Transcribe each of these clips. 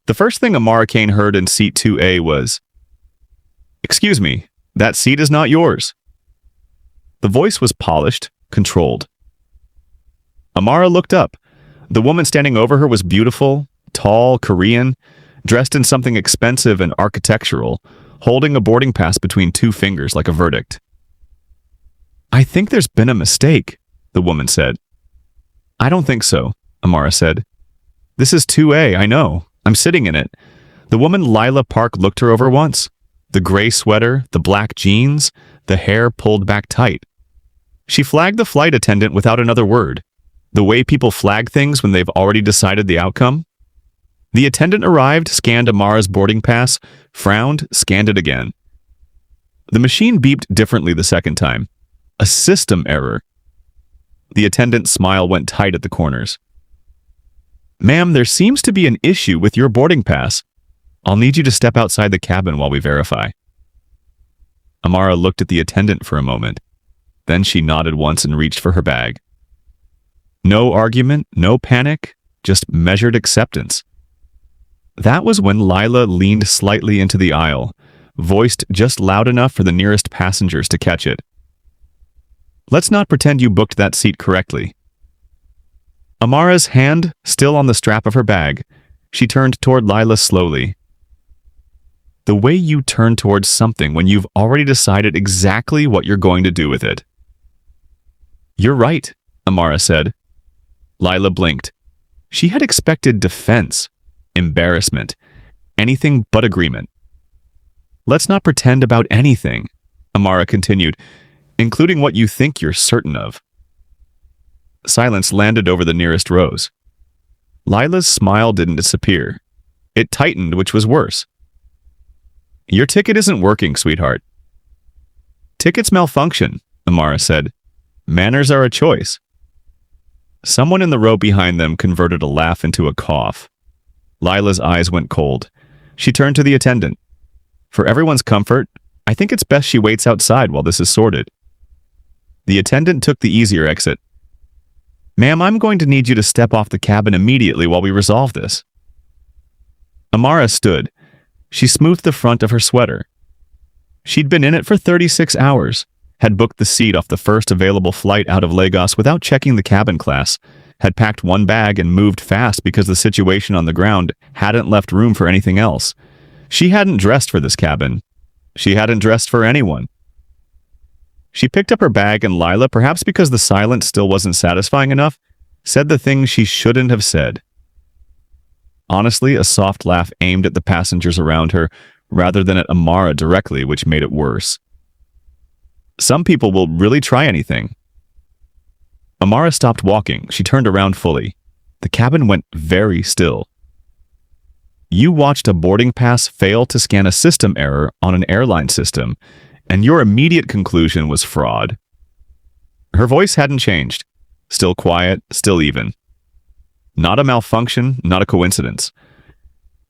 The first thing Amara Kane heard in seat 2A was, "Excuse me, that seat is not yours." The voice was polished, controlled. Amara looked up. The woman standing over her was beautiful, tall, Korean, dressed in something expensive and architectural, holding a boarding pass between two fingers like a verdict. "I think there's been a mistake," the woman said. "I don't think so," Amara said. "This is 2A, I know. I'm sitting in it." The woman Lila Park looked her over once. The gray sweater, the black jeans, the hair pulled back tight. She flagged the flight attendant without another word, the way people flag things when they've already decided the outcome. The attendant arrived, scanned Amara's boarding pass, frowned, scanned it again. The machine beeped differently the second time. A system error. The attendant's smile went tight at the corners. "Ma'am, there seems to be an issue with your boarding pass. I'll need you to step outside the cabin while we verify." Amara looked at the attendant for a moment. Then she nodded once and reached for her bag. No argument, no panic, just measured acceptance. That was when Lila leaned slightly into the aisle, voiced just loud enough for the nearest passengers to catch it. "Let's not pretend you booked that seat correctly." Amara's hand still on the strap of her bag, she turned toward Lila slowly. "The way you turn towards something when you've already decided exactly what you're going to do with it." "You're right," Amara said. Lila blinked. She had expected defense, embarrassment, anything but agreement. "Let's not pretend about anything," Amara continued, "including what you think you're certain of." Silence landed over the nearest rows. Lila's smile didn't disappear. It tightened, which was worse. "Your ticket isn't working, sweetheart." "Tickets malfunction," Amara said. "Manners are a choice." Someone in the row behind them converted a laugh into a cough. Lila's eyes went cold. She turned to the attendant. "For everyone's comfort, I think it's best she waits outside while this is sorted." The attendant took the easier exit. "Ma'am, I'm going to need you to step off the cabin immediately while we resolve this." Amara stood. She smoothed the front of her sweater. She'd been in it for 36 hours, had booked the seat off the first available flight out of Lagos without checking the cabin class, had packed one bag and moved fast because the situation on the ground hadn't left room for anything else. She hadn't dressed for this cabin. She hadn't dressed for anyone. She picked up her bag and Lila, perhaps because the silence still wasn't satisfying enough, said the things she shouldn't have said. Honestly, a soft laugh aimed at the passengers around her rather than at Amara directly, which made it worse. Some people will really try anything. Amara stopped walking. She turned around fully. The cabin went very still. You watched a boarding pass fail to scan a system error on an airline system, and your immediate conclusion was fraud. Her voice hadn't changed. Still quiet, still even. Not a malfunction, not a coincidence.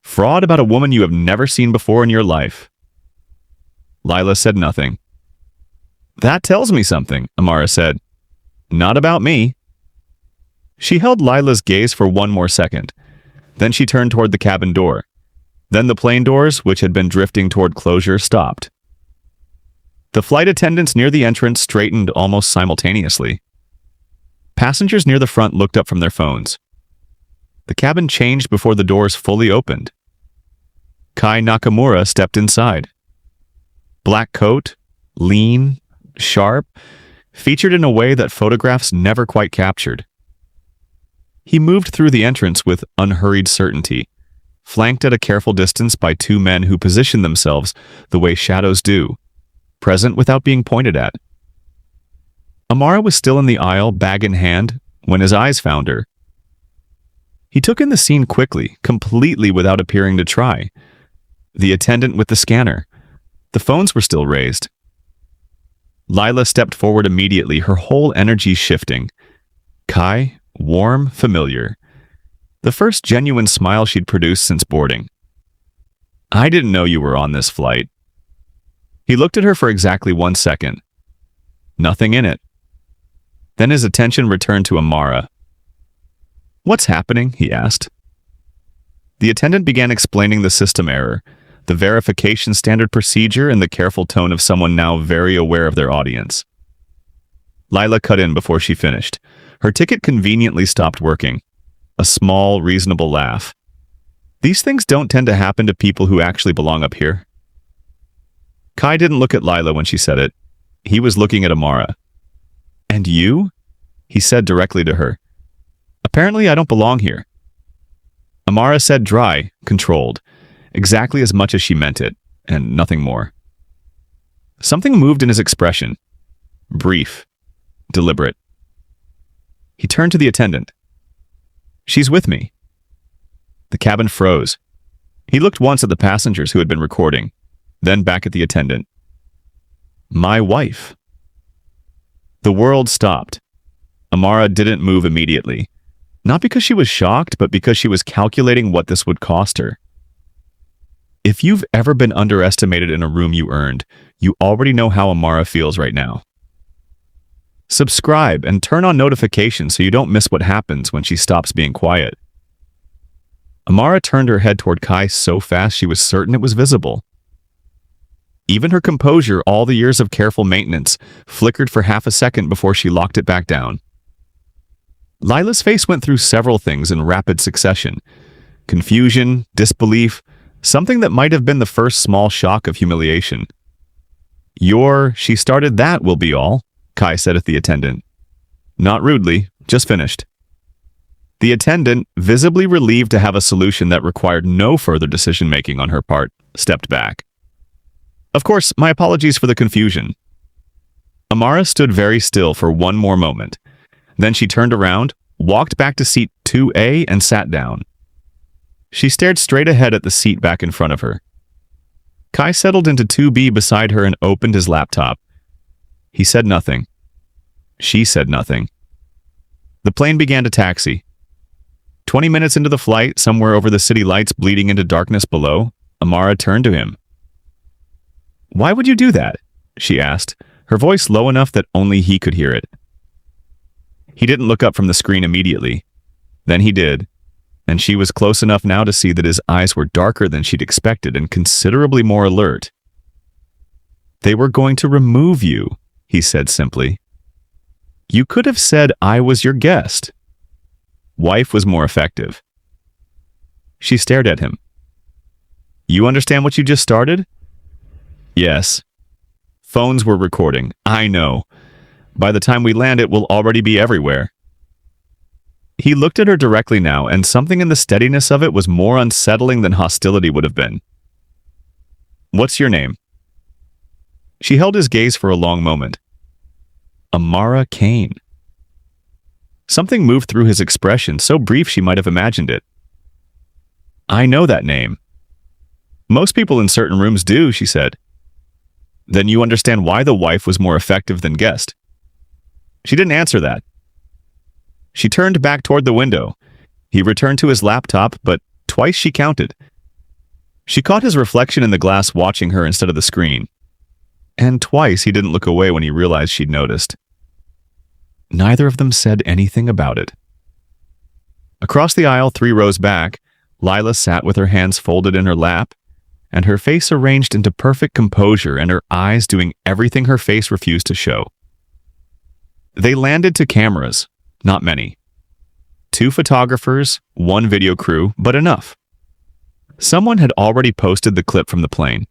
Fraud about a woman you have never seen before in your life. Lila said nothing. "That tells me something," Amara said. "Not about me." She held Lila's gaze for one more second. Then she turned toward the cabin door. Then the plane doors, which had been drifting toward closure, stopped. The flight attendants near the entrance straightened almost simultaneously. Passengers near the front looked up from their phones. The cabin changed before the doors fully opened. Kai Nakamura stepped inside. Black coat, lean, sharp, featured in a way that photographs never quite captured. He moved through the entrance with unhurried certainty, flanked at a careful distance by two men who positioned themselves the way shadows do, present without being pointed at. Amara was still in the aisle, bag in hand, when his eyes found her. He took in the scene quickly, completely without appearing to try. The attendant with the scanner. The phones were still raised. Lila stepped forward immediately, her whole energy shifting. Kai, warm, familiar. The first genuine smile she'd produced since boarding. "I didn't know you were on this flight." He looked at her for exactly 1 second. Nothing in it. Then his attention returned to Amara. "What's happening?" he asked. The attendant began explaining the system error, the verification standard procedure, and the careful tone of someone now very aware of their audience. Lila cut in before she finished. Her ticket conveniently stopped working. A small, reasonable laugh. These things don't tend to happen to people who actually belong up here. Kai didn't look at Lila when she said it. He was looking at Amara. "And you?" he said directly to her. "Apparently I don't belong here." Amara said dry, controlled, exactly as much as she meant it, and nothing more. Something moved in his expression. Brief. Deliberate. He turned to the attendant. "She's with me." The cabin froze. He looked once at the passengers who had been recording, then back at the attendant. "My wife." The world stopped. Amara didn't move immediately. Not because she was shocked, but because she was calculating what this would cost her. If you've ever been underestimated in a room you earned, you already know how Amara feels right now. Subscribe and turn on notifications so you don't miss what happens when she stops being quiet. Amara turned her head toward Kai so fast she was certain it was visible. Even her composure, all the years of careful maintenance, flickered for half a second before she locked it back down. Lila's face went through several things in rapid succession. Confusion, disbelief, something that might have been the first small shock of humiliation. She started that will be all," Kai said at the attendant. Not rudely, just finished. The attendant, visibly relieved to have a solution that required no further decision-making on her part, stepped back. "Of course, my apologies for the confusion." Amara stood very still for one more moment. Then she turned around, walked back to seat 2A, and sat down. She stared straight ahead at the seat back in front of her. Kai settled into 2B beside her and opened his laptop. He said nothing. She said nothing. The plane began to taxi. 20 minutes into the flight, somewhere over the city lights bleeding into darkness below, Amara turned to him. "Why would you do that?" she asked, her voice low enough that only he could hear it. He didn't look up from the screen immediately. Then he did, and she was close enough now to see that his eyes were darker than she'd expected and considerably more alert. "They were going to remove you," he said simply. "You could have said I was your guest." Wife was more effective. She stared at him. "You understand what you just started?" "Yes." "Phones were recording. I know. By the time we land, it will already be everywhere." He looked at her directly now, and something in the steadiness of it was more unsettling than hostility would have been. "What's your name?" She held his gaze for a long moment. Amara Kane. Something moved through his expression, so brief she might have imagined it. "I know that name." "Most people in certain rooms do," she said. "Then you understand why the wife was more effective than guest." She didn't answer that. She turned back toward the window. He returned to his laptop, but twice she counted. She caught his reflection in the glass watching her instead of the screen. And twice he didn't look away when he realized she'd noticed. Neither of them said anything about it. Across the aisle, 3 rows back, Lila sat with her hands folded in her lap, and her face arranged into perfect composure and her eyes doing everything her face refused to show. They landed to cameras, not many. 2 photographers, 1 video crew, but enough. Someone had already posted the clip from the plane.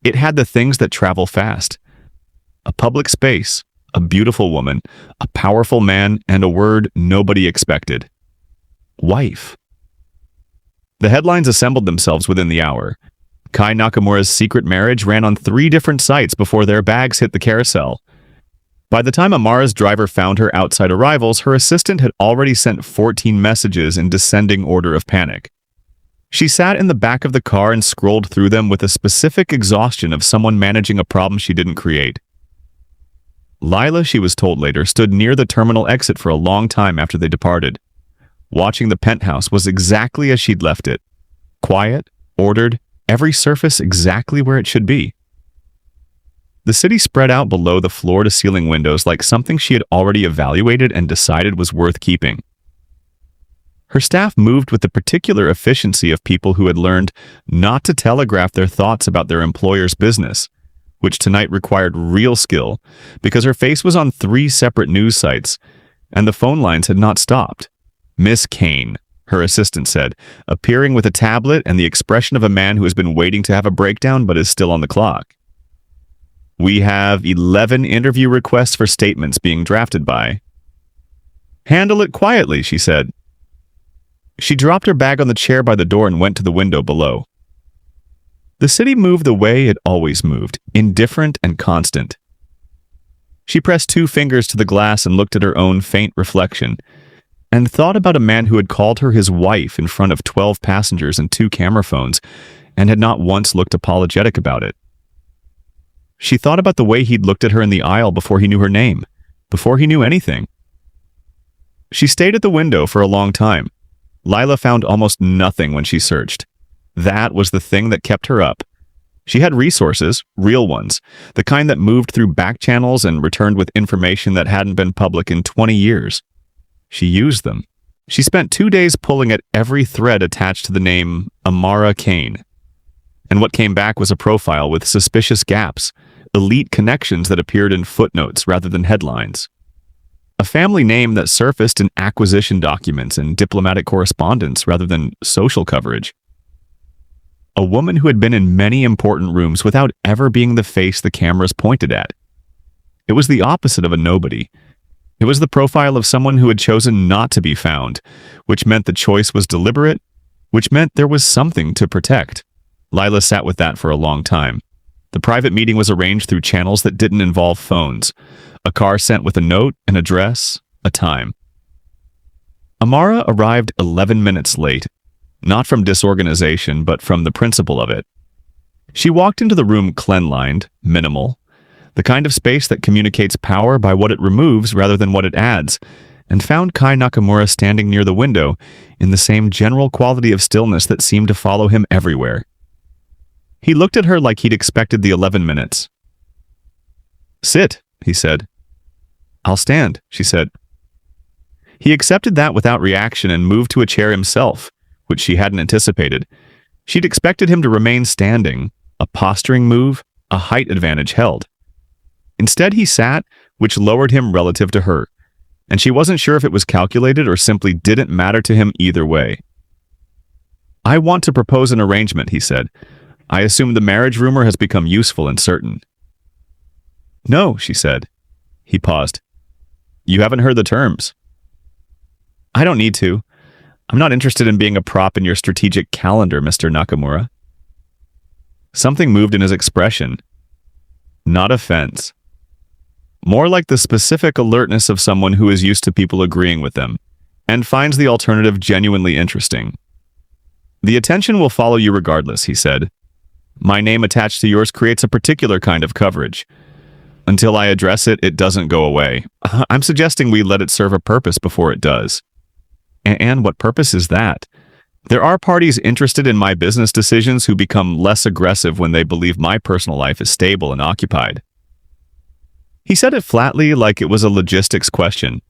It had the things that travel fast. A public space, a beautiful woman, a powerful man, and a word nobody expected. Wife. The headlines assembled themselves within the hour. Kai Nakamura's secret marriage ran on 3 different sites before their bags hit the carousel. By the time Amara's driver found her outside arrivals, her assistant had already sent 14 messages in descending order of panic. She sat in the back of the car and scrolled through them with a specific exhaustion of someone managing a problem she didn't create. Lila, she was told later, stood near the terminal exit for a long time after they departed. Watching the penthouse was exactly as she'd left it. Quiet, ordered, every surface exactly where it should be. The city spread out below the floor-to-ceiling windows like something she had already evaluated and decided was worth keeping. Her staff moved with the particular efficiency of people who had learned not to telegraph their thoughts about their employer's business, which tonight required real skill because her face was on 3 separate news sites and the phone lines had not stopped. "Miss Kane," her assistant said, appearing with a tablet and the expression of a man who has been waiting to have a breakdown but is still on the clock. "We have 11 interview requests for statements being drafted by." "Handle it quietly," she said. She dropped her bag on the chair by the door and went to the window below. The city moved the way it always moved, indifferent and constant. She pressed 2 fingers to the glass and looked at her own faint reflection, and thought about a man who had called her his wife in front of 12 passengers and 2 camera phones, and had not once looked apologetic about it. She thought about the way he'd looked at her in the aisle before he knew her name, before he knew anything. She stayed at the window for a long time. Lila found almost nothing when she searched. That was the thing that kept her up. She had resources, real ones, the kind that moved through back channels and returned with information that hadn't been public in 20 years. She used them. She spent 2 days pulling at every thread attached to the name Amara Kane. And what came back was a profile with suspicious gaps, elite connections that appeared in footnotes rather than headlines. A family name that surfaced in acquisition documents and diplomatic correspondence rather than social coverage. A woman who had been in many important rooms without ever being the face the cameras pointed at. It was the opposite of a nobody. It was the profile of someone who had chosen not to be found, which meant the choice was deliberate, which meant there was something to protect. Lila sat with that for a long time. The private meeting was arranged through channels that didn't involve phones. A car sent with a note, an address, a time. Amara arrived 11 minutes late, not from disorganization, but from the principle of it. She walked into the room clean-lined, minimal, the kind of space that communicates power by what it removes rather than what it adds, and found Kai Nakamura standing near the window in the same general quality of stillness that seemed to follow him everywhere. He looked at her like he'd expected the 11 minutes. "Sit," he said. "I'll stand," she said. He accepted that without reaction and moved to a chair himself, which she hadn't anticipated. She'd expected him to remain standing, a posturing move, a height advantage held. Instead, he sat, which lowered him relative to her, and she wasn't sure if it was calculated or simply didn't matter to him either way. "I want to propose an arrangement," he said. "I assume the marriage rumor has become useful and certain." "No," she said. He paused. "You haven't heard the terms." "I don't need to. I'm not interested in being a prop in your strategic calendar, Mr. Nakamura." Something moved in his expression. Not offense. More like the specific alertness of someone who is used to people agreeing with them, and finds the alternative genuinely interesting. "The attention will follow you regardless," he said. "My name attached to yours creates a particular kind of coverage. Until I address it, it doesn't go away. I'm suggesting we let it serve a purpose before it does." And what purpose is that? There are parties interested in my business decisions who become less aggressive when they believe my personal life is stable and occupied. He said it flatly, like it was a logistics question.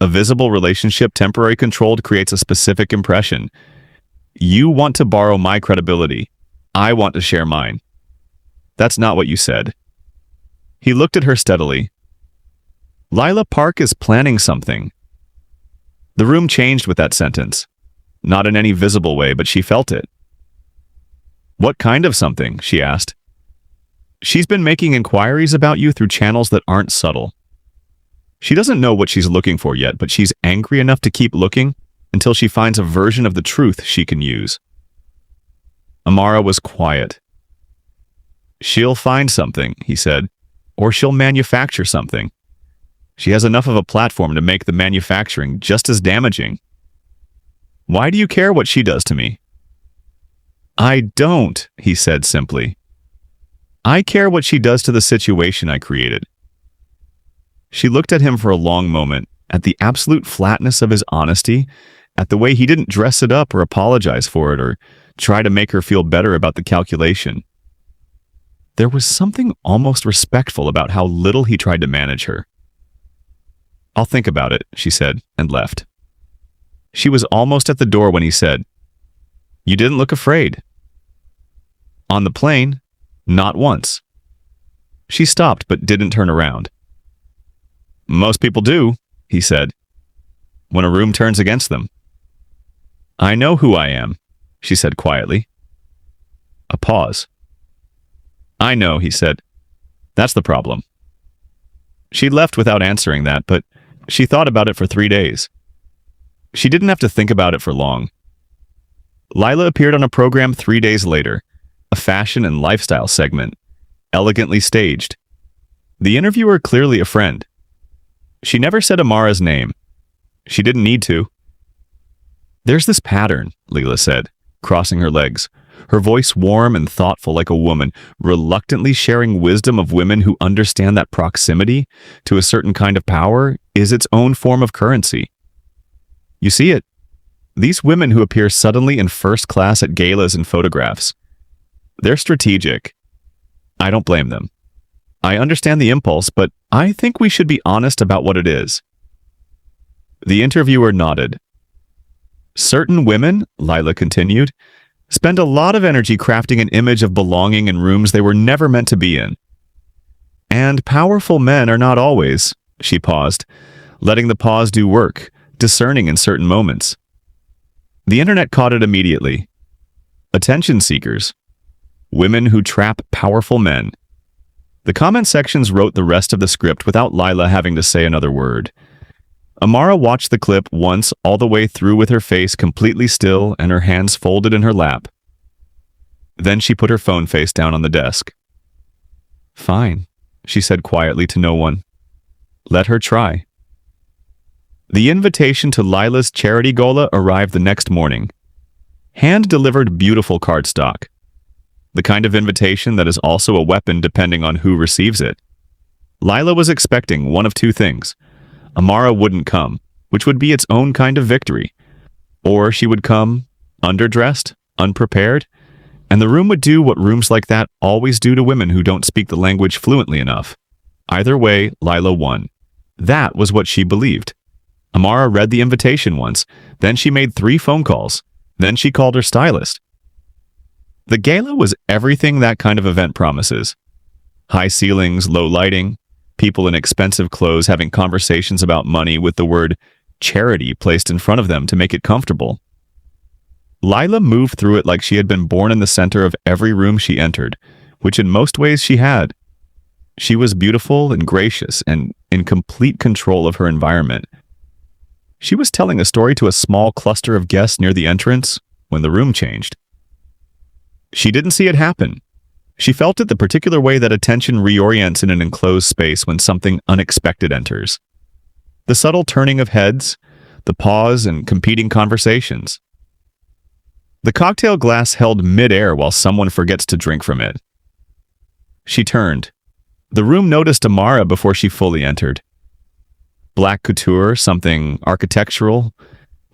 A visible relationship temporarily controlled creates a specific impression. You want to borrow my credibility. I want to share mine. That's not what you said. He looked at her steadily. Lila Park is planning something. The room changed with that sentence. Not in any visible way, but she felt it. "What kind of something?" she asked. "She's been making inquiries about you through channels that aren't subtle. She doesn't know what she's looking for yet, but she's angry enough to keep looking until she finds a version of the truth she can use." Amara was quiet. "She'll find something," he said, "or she'll manufacture something. She has enough of a platform to make the manufacturing just as damaging. Why do you care what she does to me?" "I don't," he said simply. "I care what she does to the situation I created." She looked at him for a long moment, at the absolute flatness of his honesty, at the way he didn't dress it up or apologize for it or try to make her feel better about the calculation. There was something almost respectful about how little he tried to manage her. "I'll think about it," she said, and left. She was almost at the door when he said, "You didn't look afraid." On the plane, not once. She stopped but didn't turn around. "Most people do," he said, "when a room turns against them." "I know who I am," she said quietly. A pause. "I know," he said. "That's the problem." She left without answering that, but she thought about it for 3 days. She didn't have to think about it for long. Lila appeared on a program 3 days later, a fashion and lifestyle segment, elegantly staged. The interviewer clearly a friend. She never said Amara's name. She didn't need to. "There's this pattern," Lila said, crossing her legs, her voice warm and thoughtful like a woman, reluctantly sharing wisdom of women who understand that proximity to a certain kind of power is its own form of currency. You see it. These women who appear suddenly in first class at galas and photographs. They're strategic. I don't blame them. I understand the impulse, but I think we should be honest about what it is. The interviewer nodded. Certain women, Lila continued, spend a lot of energy crafting an image of belonging in rooms they were never meant to be in. And powerful men are not always, she paused, letting the pause do work, discerning in certain moments. The internet caught it immediately. Attention seekers. Women who trap powerful men. The comment sections wrote the rest of the script without Lila having to say another word. Amara watched the clip once all the way through with her face completely still and her hands folded in her lap. Then she put her phone face down on the desk. "Fine," she said quietly to no one. "Let her try." The invitation to Lila's charity gala arrived the next morning. Hand-delivered beautiful cardstock. The kind of invitation that is also a weapon depending on who receives it. Lila was expecting one of two things. Amara wouldn't come, which would be its own kind of victory. Or she would come, underdressed, unprepared, and the room would do what rooms like that always do to women who don't speak the language fluently enough. Either way, Lila won. That was what she believed. Amara read the invitation once, then she made 3 phone calls, then she called her stylist. The gala was everything that kind of event promises. High ceilings, low lighting, people in expensive clothes having conversations about money with the word charity placed in front of them to make it comfortable. Lila moved through it like she had been born in the center of every room she entered, which in most ways she had. She was beautiful and gracious and in complete control of her environment. She was telling a story to a small cluster of guests near the entrance when the room changed. She didn't see it happen. She felt it the particular way that attention reorients in an enclosed space when something unexpected enters. The subtle turning of heads, the pause and competing conversations. The cocktail glass held mid-air while someone forgets to drink from it. She turned. The room noticed Amara before she fully entered. Black couture, something architectural,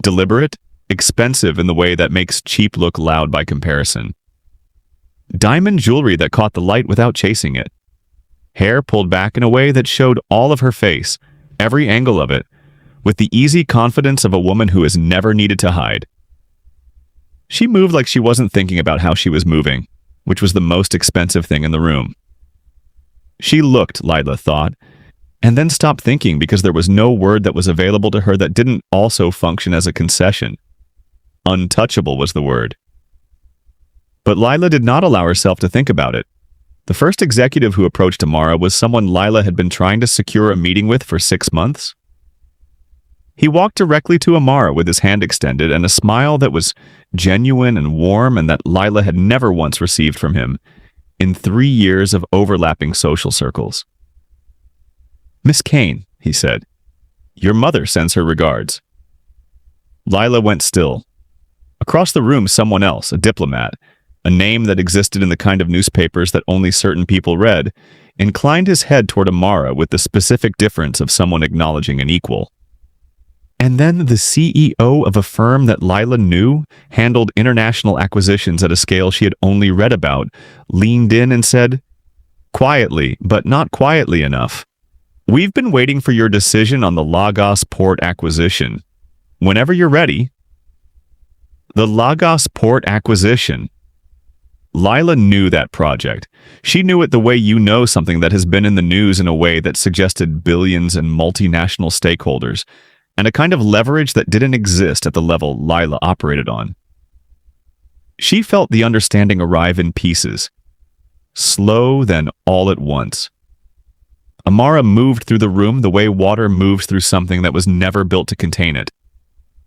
deliberate, expensive in the way that makes cheap look loud by comparison. Diamond jewelry that caught the light without chasing it. Hair pulled back in a way that showed all of her face, every angle of it, with the easy confidence of a woman who has never needed to hide. She moved like she wasn't thinking about how she was moving, which was the most expensive thing in the room. She looked, Lila thought, and then stopped thinking because there was no word that was available to her that didn't also function as a concession. Untouchable was the word. But Lila did not allow herself to think about it. The first executive who approached Amara was someone Lila had been trying to secure a meeting with for 6 months. He walked directly to Amara with his hand extended and a smile that was genuine and warm and that Lila had never once received from him in 3 years of overlapping social circles. "Miss Kane," he said, "your mother sends her regards." Lila went still. Across the room, someone else, a diplomat, a name that existed in the kind of newspapers that only certain people read, inclined his head toward Amara with the specific difference of someone acknowledging an equal. And then the CEO of a firm that Lila knew handled international acquisitions at a scale she had only read about, leaned in and said, quietly, but not quietly enough, "We've been waiting for your decision on the Lagos port acquisition." Whenever you're ready. The Lagos port acquisition. Lila knew that project. She knew it the way you know something that has been in the news in a way that suggested billions and multinational stakeholders, and a kind of leverage that didn't exist at the level Lila operated on. She felt the understanding arrive in pieces. Slow, then all at once. Amara moved through the room the way water moves through something that was never built to contain it.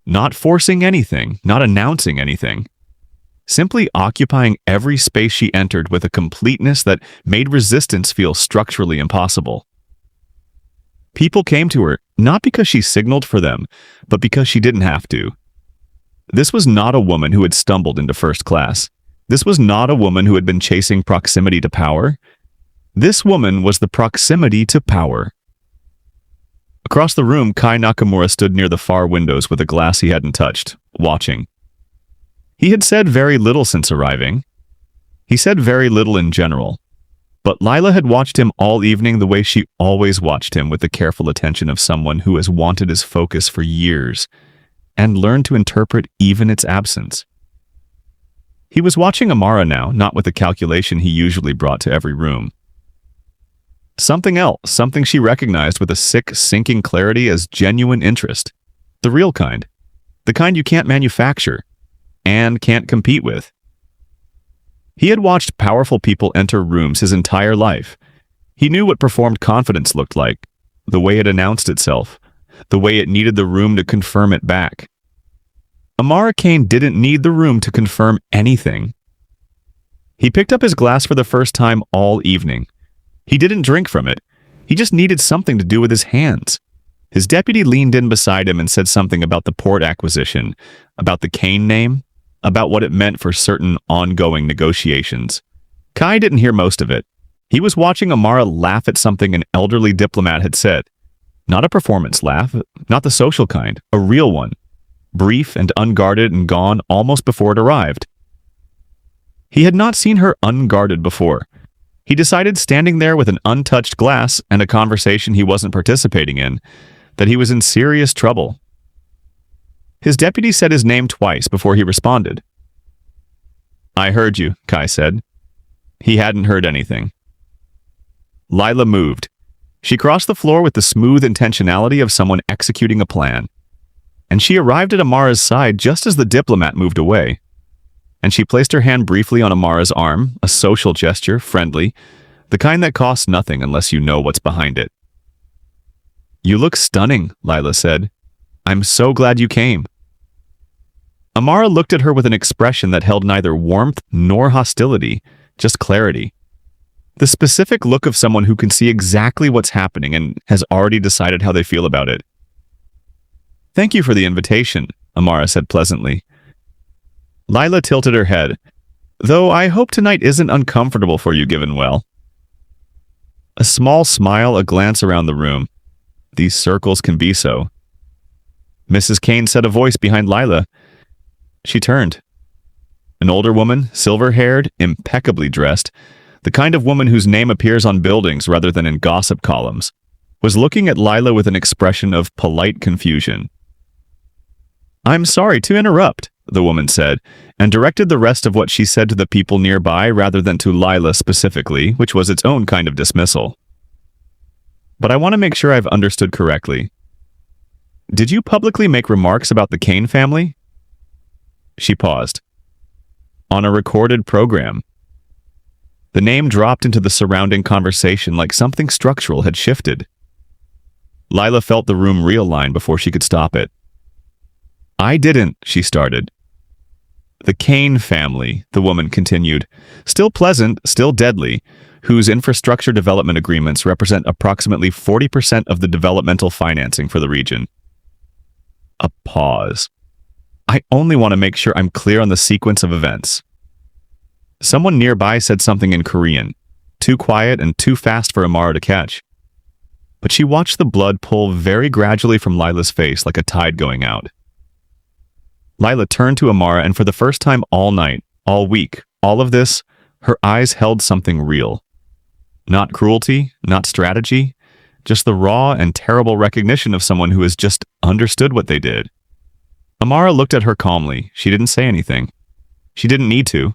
Not forcing anything, not announcing anything. Simply occupying every space she entered with a completeness that made resistance feel structurally impossible. People came to her, not because she signaled for them, but because she didn't have to. This was not a woman who had stumbled into first class. This was not a woman who had been chasing proximity to power. This woman was the proximity to power. Across the room, Kai Nakamura stood near the far windows with a glass he hadn't touched, watching. He had said very little since arriving. He said very little in general. But Lila had watched him all evening the way she always watched him, with the careful attention of someone who has wanted his focus for years and learned to interpret even its absence. He was watching Amara now, not with the calculation he usually brought to every room. Something else, something she recognized with a sick, sinking clarity as genuine interest. The real kind. The kind you can't manufacture and can't compete with. He had watched powerful people enter rooms his entire life. He knew what performed confidence looked like, the way it announced itself, the way it needed the room to confirm it back. Amara Kane didn't need the room to confirm anything. He picked up his glass for the first time all evening. He didn't drink from it. He just needed something to do with his hands. His deputy leaned in beside him and said something about the port acquisition, about the Kane name, about what it meant for certain ongoing negotiations. Kai didn't hear most of it. He was watching Amara laugh at something an elderly diplomat had said. Not a performance laugh, not the social kind, a real one. Brief and unguarded and gone almost before it arrived. He had not seen her unguarded before. He decided, standing there with an untouched glass and a conversation he wasn't participating in, that he was in serious trouble. His deputy said his name twice before he responded. "I heard you," Kai said. He hadn't heard anything. Lila moved. She crossed the floor with the smooth intentionality of someone executing a plan. And she arrived at Amara's side just as the diplomat moved away. And she placed her hand briefly on Amara's arm, a social gesture, friendly, the kind that costs nothing unless you know what's behind it. "You look stunning," Lila said. "I'm so glad you came." Amara looked at her with an expression that held neither warmth nor hostility, just clarity. The specific look of someone who can see exactly what's happening and has already decided how they feel about it. "Thank you for the invitation," Amara said pleasantly. Lila tilted her head. "Though I hope tonight isn't uncomfortable for you, given well." A small smile, a glance around the room. These circles can be so. Mrs. Kane said, a voice behind Lila. She turned. An older woman, silver-haired, impeccably dressed, the kind of woman whose name appears on buildings rather than in gossip columns, was looking at Lila with an expression of polite confusion. "I'm sorry to interrupt," the woman said, and directed the rest of what she said to the people nearby rather than to Lila specifically, which was its own kind of dismissal. "But I want to make sure I've understood correctly. Did you publicly make remarks about the Kane family?" She paused. "On a recorded program." The name dropped into the surrounding conversation like something structural had shifted. Lila felt the room realign before she could stop it. "I didn't," she started. "The Kane family," the woman continued, "still pleasant, still deadly, whose infrastructure development agreements represent approximately 40% of the developmental financing for the region." A pause. "I only want to make sure I'm clear on the sequence of events." Someone nearby said something in Korean, too quiet and too fast for Amara to catch. But she watched the blood pull very gradually from Lila's face like a tide going out. Lila turned to Amara, and for the first time all night, all week, all of this, her eyes held something real. Not cruelty, not strategy, just the raw and terrible recognition of someone who has just understood what they did. Amara looked at her calmly. She didn't say anything. She didn't need to.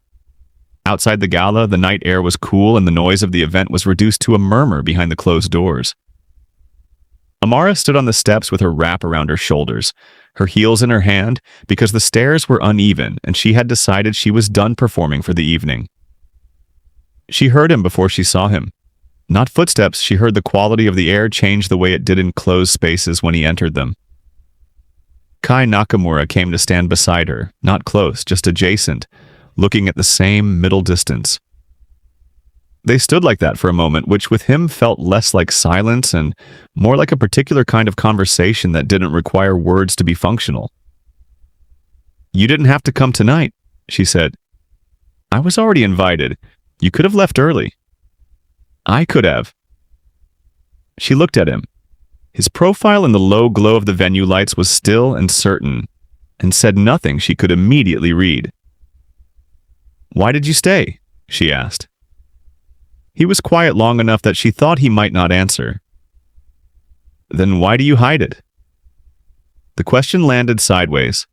Outside the gala, the night air was cool and the noise of the event was reduced to a murmur behind the closed doors. Amara stood on the steps with her wrap around her shoulders, her heels in her hand, because the stairs were uneven and she had decided she was done performing for the evening. She heard him before she saw him. Not footsteps, she heard the quality of the air change the way it did in closed spaces when he entered them. Kai Nakamura came to stand beside her, not close, just adjacent, looking at the same middle distance. They stood like that for a moment, which with him felt less like silence and more like a particular kind of conversation that didn't require words to be functional. "You didn't have to come tonight," she said. "I was already invited. You could have left early." "I could have." She looked at him. His profile in the low glow of the venue lights was still and certain, and said nothing she could immediately read. "Why did you stay?" she asked. He was quiet long enough that she thought he might not answer. "Then why do you hide it?" The question landed sideways.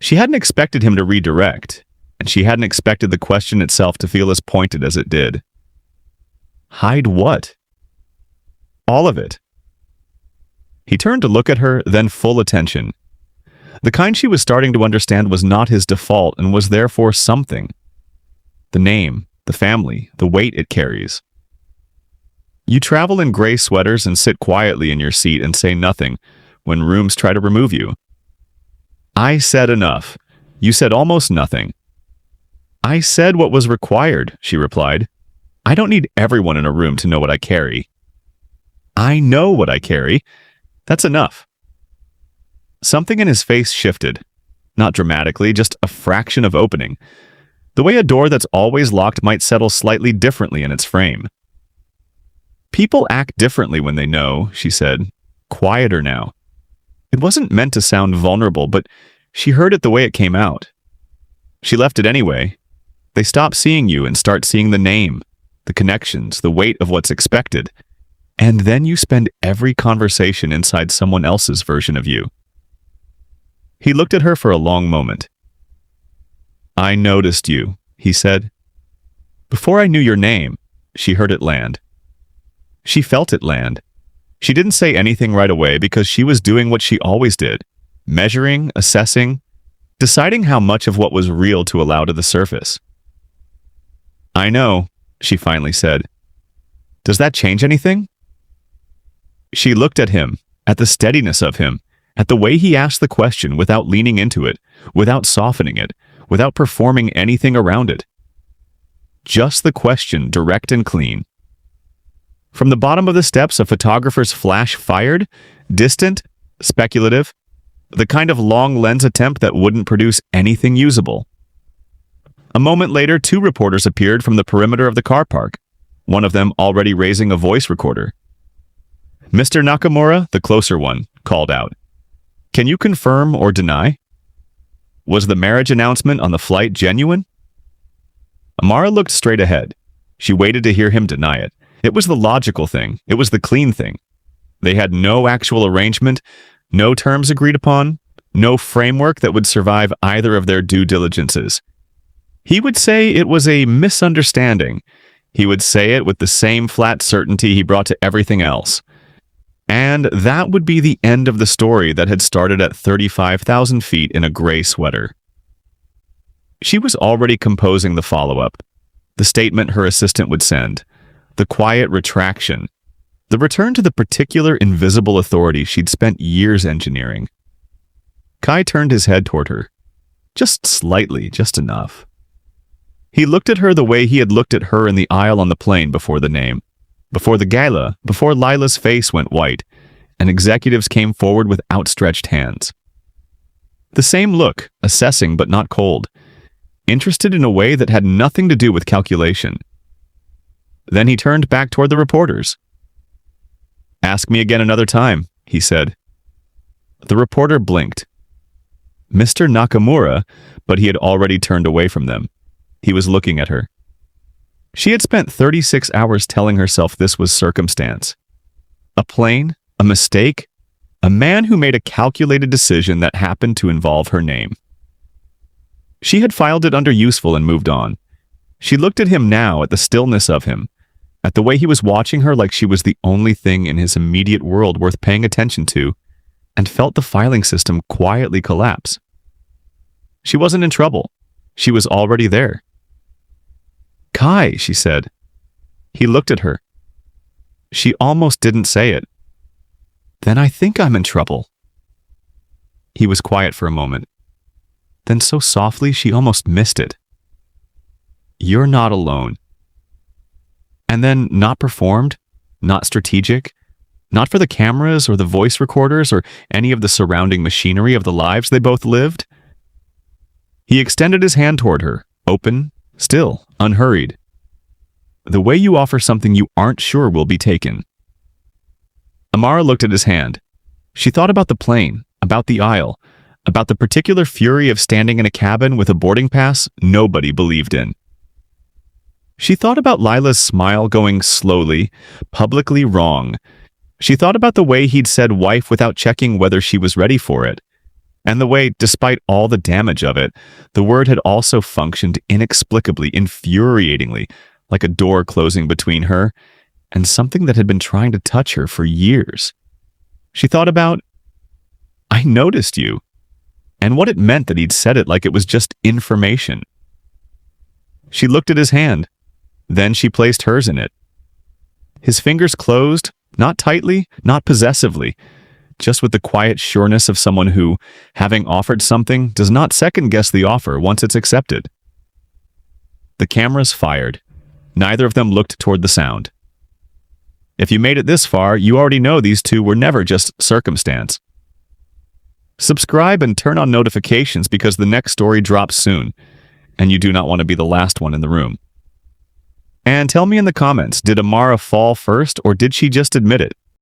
She hadn't expected him to redirect, and she hadn't expected the question itself to feel as pointed as it did. Hide what? All of it. He turned to look at her, then full attention. The kind she was starting to understand was not his default and was therefore something. The name, the family, the weight it carries. You travel in gray sweaters and sit quietly in your seat and say nothing when rooms try to remove you. I said enough. You said almost nothing. I said what was required, she replied. I don't need everyone in a room to know what I carry. I know what I carry. That's enough. Something in his face shifted. Not dramatically, just a fraction of opening. The way a door that's always locked might settle slightly differently in its frame. People act differently when they know, she said. Quieter now. It wasn't meant to sound vulnerable, but she heard it the way it came out. She left it anyway. They stop seeing you and start seeing the name, the connections, the weight of what's expected. And then you spend every conversation inside someone else's version of you. He looked at her for a long moment. I noticed you, he said. Before I knew your name, she heard it land. She felt it land. She didn't say anything right away because she was doing what she always did, measuring, assessing, deciding how much of what was real to allow to the surface. I know, she finally said. Does that change anything? She looked at him, at the steadiness of him, at the way he asked the question without leaning into it, without softening it, without performing anything around it. Just the question, direct and clean. From the bottom of the steps, a photographer's flash fired, distant, speculative, the kind of long lens attempt that wouldn't produce anything usable. A moment later, 2 reporters appeared from the perimeter of the car park, one of them already raising a voice recorder. Mr. Nakamura, the closer one, called out. Can you confirm or deny? Was the marriage announcement on the flight genuine? Amara looked straight ahead. She waited to hear him deny it. It was the logical thing. It was the clean thing. They had no actual arrangement, no terms agreed upon, no framework that would survive either of their due diligences. He would say it was a misunderstanding. He would say it with the same flat certainty he brought to everything else. And that would be the end of the story that had started at 35,000 feet in a gray sweater. She was already composing the follow-up, the statement her assistant would send, the quiet retraction, the return to the particular invisible authority she'd spent years engineering. Kai turned his head toward her. Just slightly, just enough. He looked at her the way he had looked at her in the aisle on the plane before the name. Before the gala, before Lila's face went white, and executives came forward with outstretched hands. The same look, assessing but not cold, interested in a way that had nothing to do with calculation. Then he turned back toward the reporters. Ask me again another time, he said. The reporter blinked. Mr. Nakamura, but he had already turned away from them. He was looking at her. She had spent 36 hours telling herself this was circumstance. A plane, a mistake, A man who made a calculated decision that happened to involve her name. She had filed it under useful and moved on. She looked at him now, at the stillness of him, at the way he was watching her like she was the only thing in his immediate world worth paying attention to, and felt the filing system quietly collapse. She wasn't in trouble. She was already there. "Kai," she said. He looked at her. She almost didn't say it. "Then I think I'm in trouble." He was quiet for a moment. Then so softly she almost missed it. "You're not alone." And then not performed, not strategic, not for the cameras or the voice recorders or any of the surrounding machinery of the lives they both lived. He extended his hand toward her, open, still, unhurried. The way you offer something you aren't sure will be taken. Amara looked at his hand. She thought about the plane, about the aisle, about the particular fury of standing in a cabin with a boarding pass nobody believed in. She thought about Lila's smile going slowly, publicly wrong. She thought about the way he'd said wife without checking whether she was ready for it, and the way, despite all the damage of it, the word had also functioned inexplicably, infuriatingly, like a door closing between her and something that had been trying to touch her for years. She thought about, "I noticed you," and what it meant that he'd said it like it was just information. She looked at his hand. Then she placed hers in it. His fingers closed, not tightly, not possessively, just with the quiet sureness of someone who, having offered something, does not second-guess the offer once it's accepted. The cameras fired. Neither of them looked toward the sound. If you made it this far, you already know these two were never just circumstance. Subscribe and turn on notifications because the next story drops soon, and you do not want to be the last one in the room. And tell me in the comments, did Amara fall first or did she just admit it?